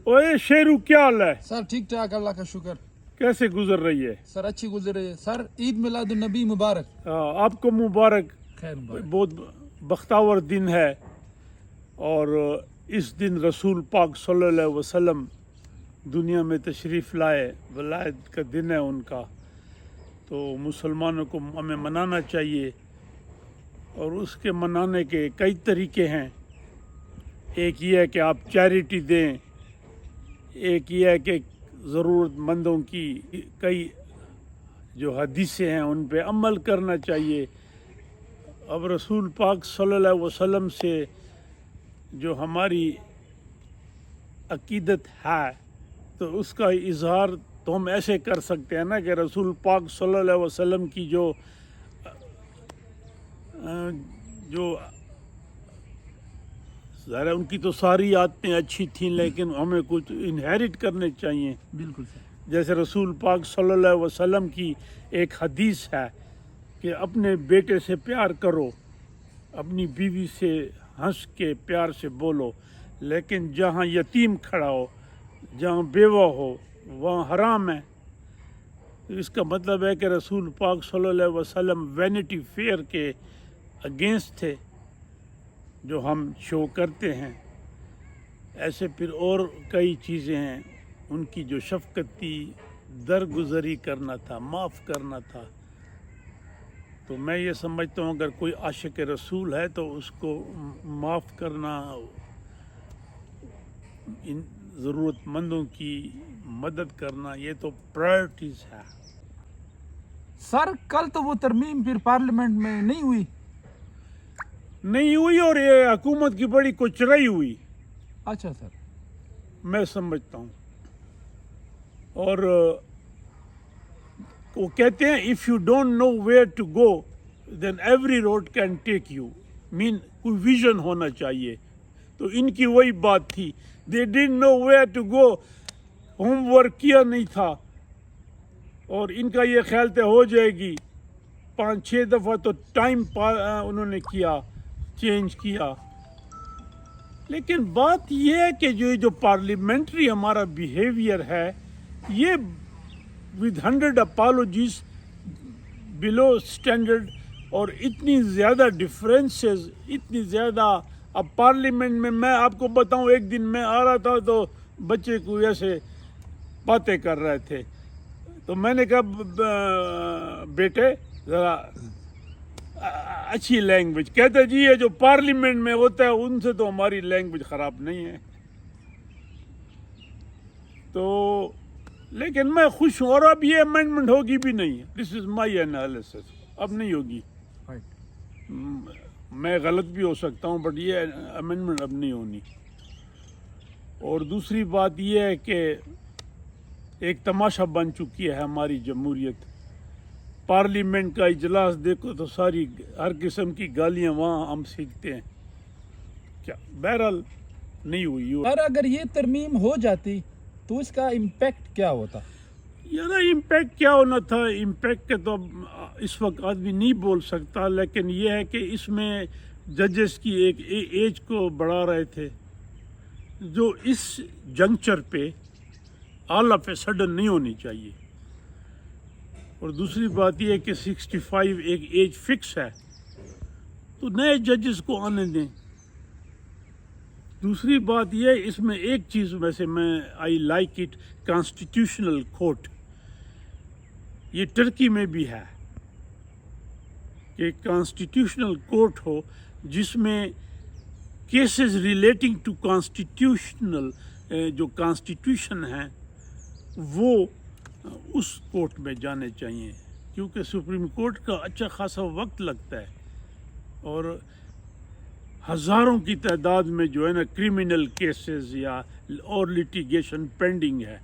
ओए शेरू क्या हाल है? सर ठीक ठाक अल्लाह का शुक्र। कैसे गुजर रही है? सर अच्छी गुजर रही है सर। ईद मिलादुन नबी मुबारक। आपको मुबारक। खैर मुबारक। बहुत बख्तावर दिन है और इस दिन रसूल पाक सल्लल्लाहु अलैहि वसल्लम दुनिया में तशरीफ़ लाए, वलायत का दिन है उनका, तो मुसलमानों को हमें मनाना चाहिए। और उसके मनाने के कई तरीके हैं। एक ये है कि आप चैरिटी दें, एक ये है कि ज़रूरतमंदों की कई जो हदीसें हैं उन पे अमल करना चाहिए। अब रसूल पाक सल्लल्लाहु अलैहि वसल्लम से जो हमारी अकीदत है तो उसका इजहार तो हम ऐसे कर सकते हैं ना कि रसूल पाक सल्लल्लाहु अलैहि वसल्लम की जो ज़रा उनकी तो सारी आदतें अच्छी थीं, लेकिन हमें कुछ इनहेरिट करने चाहिए। बिल्कुल सर। जैसे रसूल पाक सल्लल्लाहु अलैहि वसल्लम की एक हदीस है कि अपने बेटे से प्यार करो, अपनी बीवी से हंस के प्यार से बोलो, लेकिन जहाँ यतीम खड़ा हो, जहाँ बेवा हो, वहाँ हराम है। तो इसका मतलब है कि रसूल पाक सल्लल्लाहु अलैहि वसल्लम वैनिटी फेयर के अगेंस्ट थे जो हम शो करते हैं। ऐसे फिर और कई चीज़ें हैं उनकी जो शफ़क़ती दरगुजरी करना था, माफ़ करना था। तो मैं ये समझता हूँ अगर कोई आशिक रसूल है तो उसको माफ़ करना, इन ज़रूरतमंदों की मदद करना, ये तो प्रायोरिटीज़ है। सर कल तो वो तरमीम फिर पार्लियामेंट में नहीं हुई। नहीं हुई और ये हुकूमत की बड़ी कुचराई हुई, अच्छा सर। मैं समझता हूँ। और वो कहते हैं if you don't know where to go then every road can take you, mean कोई विजन होना चाहिए। तो इनकी वही बात थी, they didn't know where to go, homework किया नहीं था और इनका ये ख्याल तो हो जाएगी। 5-6 दफ़ा तो टाइम उन्होंने किया, चेंज किया। लेकिन बात यह है कि जो पार्लियामेंट्री हमारा बिहेवियर है ये विद 100 अपॉलॉजीज बिलो स्टैंडर्ड, और इतनी ज़्यादा डिफरेंसेस, इतनी ज़्यादा। अब पार्लियामेंट में मैं आपको बताऊं, एक दिन मैं आ रहा था तो बच्चे को ऐसे बातें कर रहे थे, तो मैंने कहा बेटे ज़रा अच्छी लैंग्वेज। कहते जी ये जो पार्लियामेंट में होता है उनसे तो हमारी लैंग्वेज ख़राब नहीं है। तो लेकिन मैं खुश हूँ और अब ये अमेंडमेंट होगी भी नहीं। दिस इज़ माई एनालिसिस, अब नहीं होगी। मैं गलत भी हो सकता हूँ बट ये अमेंडमेंट अब नहीं होनी। और दूसरी बात ये है कि एक तमाशा बन चुकी है हमारी जमहूरियत। पार्लियामेंट का इजलास देखो तो सारी हर किस्म की गालियाँ वहाँ हम सीखते हैं। क्या बहरहाल नहीं हुई। और अगर ये तरमीम हो जाती तो इसका इम्पैक्ट क्या होता? यार इम्पैक्ट क्या होना था, इम्पैक्ट का तो अब इस वक्त आदमी नहीं बोल सकता, लेकिन ये है कि इसमें जजेस की एक एज को बढ़ा रहे थे जो इस जंक्चर पे ऑल ऑफ ए सडन नहीं होनी चाहिए। और दूसरी बात यह है कि 65 एक एज फिक्स है, तो नए जजेस को आने दें। दूसरी बात यह, इसमें एक चीज़ वैसे मैं I like it, constitutional court. ये टर्की में भी है कि कॉन्स्टिट्यूशनल कोर्ट हो जिसमें केसेस रिलेटिंग टू कॉन्स्टिट्यूशनल जो कॉन्स्टिट्यूशन है वो उस कोर्ट में जाने चाहिए, क्योंकि सुप्रीम कोर्ट का अच्छा खासा वक्त लगता है और हज़ारों की तादाद में जो है ना क्रिमिनल केसेस या और लिटिगेशन पेंडिंग है,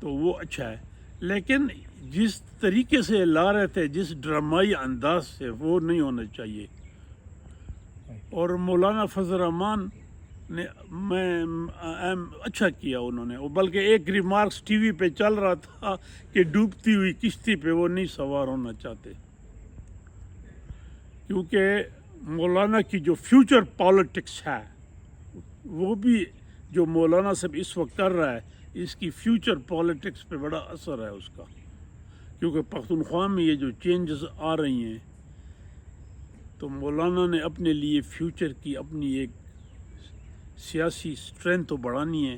तो वो अच्छा है। लेकिन जिस तरीके से ला रहे थे, जिस ड्रामाई अंदाज से, वो नहीं होना चाहिए। और मौलाना फजल रहमान ने अच्छा किया उन्होंने, बल्कि एक रिमार्क्स टीवी पे चल रहा था कि डूबती हुई किश्ती पे वो नहीं सवार होना चाहते, क्योंकि मौलाना की जो फ्यूचर पॉलिटिक्स है वो भी جو مولانا صاحب اس وقت کر رہا ہے اس کی فیوچر پالیٹکس پہ بڑا اثر ہے اس کا، کیونکہ پختونخوا میں یہ جو چینجز آ رہی ہیں تو مولانا نے اپنے لیے فیوچر کی اپنی ایک سیاسی سٹرینتھ تو بڑھانی ہے.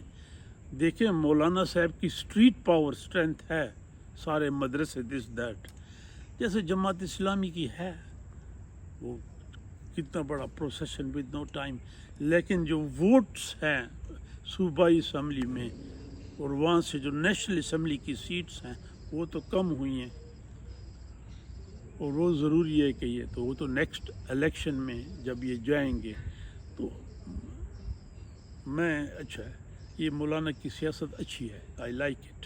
دیکھیں مولانا صاحب کی اسٹریٹ پاور سٹرینتھ ہے، سارے مدرسے دس دیٹ، جیسے جماعت اسلامی کی ہے، وہ کتنا بڑا پروسیشن ود نو ٹائم، لیکن جو ووٹس ہیں صوبائی اسمبلی میں اور وہاں سے جو نیشنل اسمبلی کی سیٹس ہیں وہ تو کم ہوئی ہیں، اور وہ ضروری ہے کہ یہ تو وہ تو نیکسٹ الیکشن میں جب یہ جائیں گے تو میں اچھا ہے، یہ مولانا کی سیاست اچھی ہے، آئی لائک اٹ.